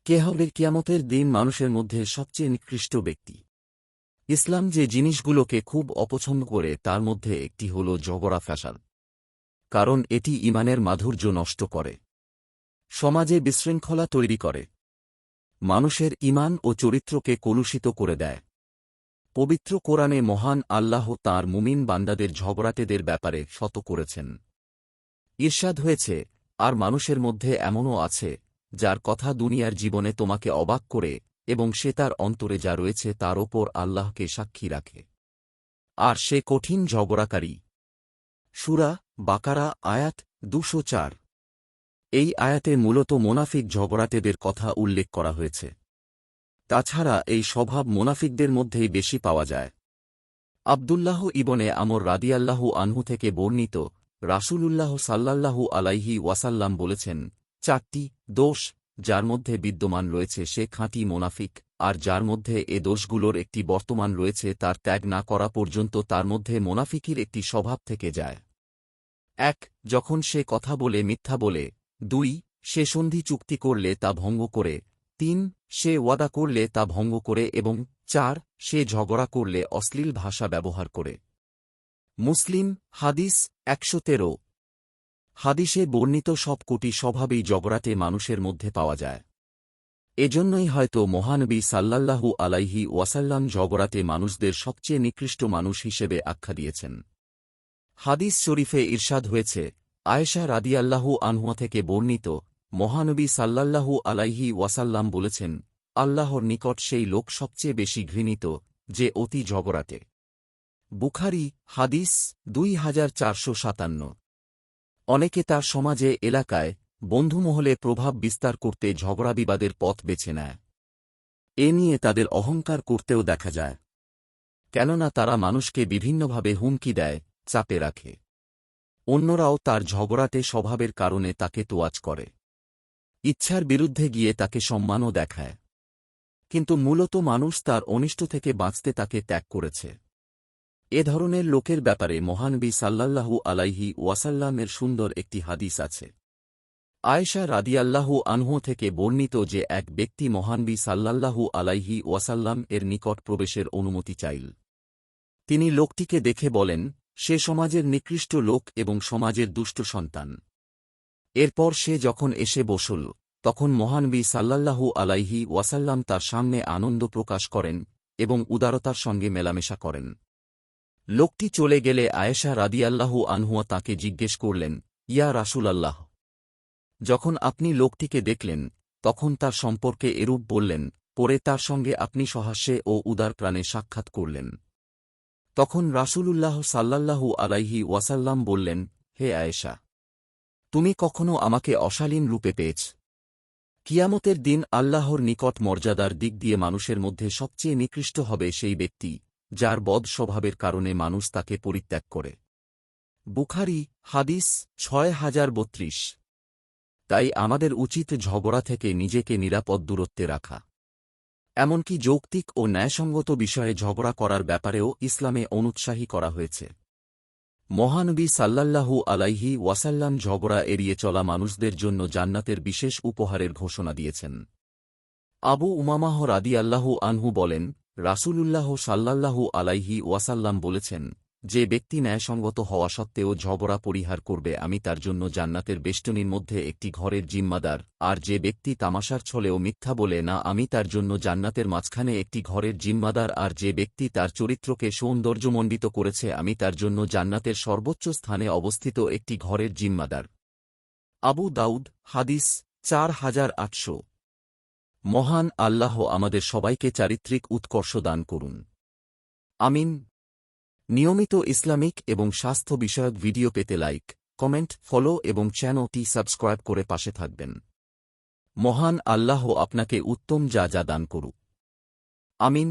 কে হবে কিয়ামতের দিন মানুষের মধ্যে সবচেয়ে নিকৃষ্ট ব্যক্তি? ইসলাম যে জিনিসগুলোকে খুব অপছন্দ করে তার মধ্যে একটি হল ঝগড়া ফ্যাসাদ। কারণ এটি ঈমানের মাধুর্য নষ্ট করে, সমাজে বিশৃঙ্খলা তৈরি করে, মানুষের ঈমান ও চরিত্রকে কলুষিত করে দেয়। পবিত্র কোরআনে মহান আল্লাহ তাঁর মুমিন বান্দাদের ঝগড়াটেদের ব্যাপারে শত করেছেন। ইরশাদ হয়েছে, আর মানুষের মধ্যে এমনও আছে যার কথা দুনিয়ার জীবনে তোমাকে অবাক করে এবং সে তার অন্তরে যা রয়েছে তার ওপর আল্লাহকে সাক্ষী রাখে, আর সে কঠিন ঝগড়াকারী। সূরা বাকারা আয়াত ২০৪। এই আয়াতে মূলত মোনাফিক ঝগড়াটেদের কথা উল্লেখ করা হয়েছে। তাছাড়া এই স্বভাব মোনাফিকদের মধ্যেই বেশি পাওয়া যায়। আবদুল্লাহ ইবনে আমর রাদিয়াল্লাহু আনহু থেকে বর্ণিত, রাসূলুল্লাহ সাল্লাল্লাহু আলাইহি ওয়াসাল্লাম বলেছেন, ৪টি দোষ যার মধ্যে বিদ্যমান রয়েছে সে খাঁটি মোনাফিক, আর যার মধ্যে এ দোষগুলোর একটি বর্তমান রয়েছে তার ত্যাগ না করা পর্যন্ত তার মধ্যে মোনাফিকির একটি স্বভাব থেকে যায়। ১. যখন সে কথা বলে মিথ্যা বলে। ২. সে সন্ধি চুক্তি করলে তা ভঙ্গ করে। ৩. সে ওয়াদা করলে তা ভঙ্গ করে এবং ৪. সে ঝগড়া করলে অশ্লীল ভাষা ব্যবহার করে। মুসলিম হাদিস ১১৩। হাদিসে বর্ণিত সব কোটি স্বভাবেই ঝগড়াটে মানুষের মধ্যে পাওয়া যায়। এজন্যই হয়তো মহানবী সাল্লাল্লাহু আলাইহি ওয়াসাল্লাম ঝগড়াটে মানুষদের সবচেয়ে নিকৃষ্ট মানুষ হিসেবে আখ্যা দিয়েছেন। হাদিস শরীফে ইরশাদ হয়েছে, আয়েশা রাদিয়াল্লাহু আনহা থেকে বর্ণিত, মহানবী সাল্লাল্লাহু আলাইহি ওয়াসাল্লাম বলেছেন, আল্লাহর নিকট সেই লোক সবচেয়ে বেশি ঘৃণিত যে অতি ঝগড়াটে। বুখারী হাদিস ২৪৫৭। অনেকে তার সমাজে, এলাকায়, বন্ধুমহলে প্রভাব বিস্তার করতে ঝগড়াবিবাদের পথ বেছে নেয়। এ নিয়ে তাদের অহংকার করতেও দেখা যায়, কেননা তারা মানুষকে বিভিন্নভাবে হুমকি দেয়, চাপে রাখে। অন্যরাও তার ঝগড়াটে স্বভাবের কারণে তাকে তোয়াজ করে, ইচ্ছার বিরুদ্ধে গিয়ে তাকে সম্মানও দেখায়। কিন্তু মূলত মানুষ তার অনিষ্ট থেকে বাঁচতে তাকে ত্যাগ করেছে। এ ধরনের লোকের ব্যাপারে মহানবী সাল্লাল্লাহু আলাইহি ওয়াসাল্লামের সুন্দর একটি হাদিস আছে। আয়েশা রাদিয়াল্লাহু আনহু থেকে বর্ণিত যে এক ব্যক্তি মহানবী সাল্লাল্লাহু আলাইহি ওয়াসাল্লাম এর নিকট প্রবেশের অনুমতি চাইল। তিনি লোকটিকে দেখে বলেন, সে সমাজের নিকৃষ্ট লোক এবং সমাজের দুষ্ট সন্তান। এরপর সে যখন এসে বসল, তখন মহানবী সাল্লাল্লাহু আলাইহি ওয়াসাল্লাম তার সামনে আনন্দ প্রকাশ করেন এবং উদারতার সঙ্গে মেলামেশা করেন। লোকটি চলে গেলে আয়েশা রাদিয়াল্লাহু আনহুয়া তাঁকে জিজ্ঞেস করলেন, ইয়া রাসূলাল্লাহ, যখন আপনি লোকটিকে দেখলেন তখন তার সম্পর্কে এরূপ বললেন, পরে তার সঙ্গে আপনি সহাস্যে ও উদার প্রাণে সাক্ষাৎ করলেন। তখন রাসূলুল্লাহ সাল্লাল্লাহু আলাইহি ওয়াসাল্লাম বললেন, হে আয়েশা, তুমি কখনো আমাকে অশালীন রূপে পেয়েছ? কিয়ামতের দিন আল্লাহর নিকট মর্যাদার দিক দিয়ে মানুষের মধ্যে সবচেয়ে নিকৃষ্ট হবে সেই ব্যক্তি যার বদ স্বভাবের কারণে মানুষ তাকে পরিত্যাগ করে। বুখারী হাদিস ৬০৩২। তাই আমাদের উচিত ঝগড়া থেকে নিজেকে নিরাপদ দূরত্বে রাখা। এমনকি যৌক্তিক ও ন্যায়সঙ্গত বিষয়ে ঝগড়া করার ব্যাপারেও ইসলামে অনুৎসাহী করা হয়েছে। মহানবী সাল্লাল্লাহু আলাইহি ওয়াসাল্লাম ঝগড়া এড়িয়ে চলা মানুষদের জন্য জান্নাতের বিশেষ উপহারের ঘোষণা দিয়েছেন। আবু উমামাহ রাদিয়াল্লাহু আনহু বলেন, রাসূলুল্লাহ সাল্লাল্লাহু আলাইহি ওয়াসাল্লাম বলেছেন, যে ব্যক্তি ন্যায়সঙ্গত হওয়া সত্ত্বেও ঝগড়া পরিহার করবে আমি তার জন্য জান্নাতের বেষ্টনীর মধ্যে একটি ঘরের জিম্মাদার, আর যে ব্যক্তি তামাশার ছলেও মিথ্যা বলে না আমি তার জন্য জান্নাতের মাঝখানে একটি ঘরের জিম্মাদার, আর যে ব্যক্তি তার চরিত্রকে সৌন্দর্যমণ্ডিত করেছে আমি তার জন্য জান্নাতের সর্বোচ্চ স্থানে অবস্থিত একটি ঘরের জিম্মাদার। আবু দাউদ হাদিস ৪৮০০। মহান আল্লাহ আমাদের সবাইকে চারিত্রিক উৎকর্ষ দান করুন, আমিন। নিয়মিত ইসলামিক এবং স্বাস্থ্য বিষয়ক ভিডিও পেতে লাইক, কমেন্ট, ফলো এবং চ্যানেলটি সাবস্ক্রাইব করে পাশে থাকবেন। মহান আল্লাহ আপনাকে উত্তম যা দান করুক, আমিন।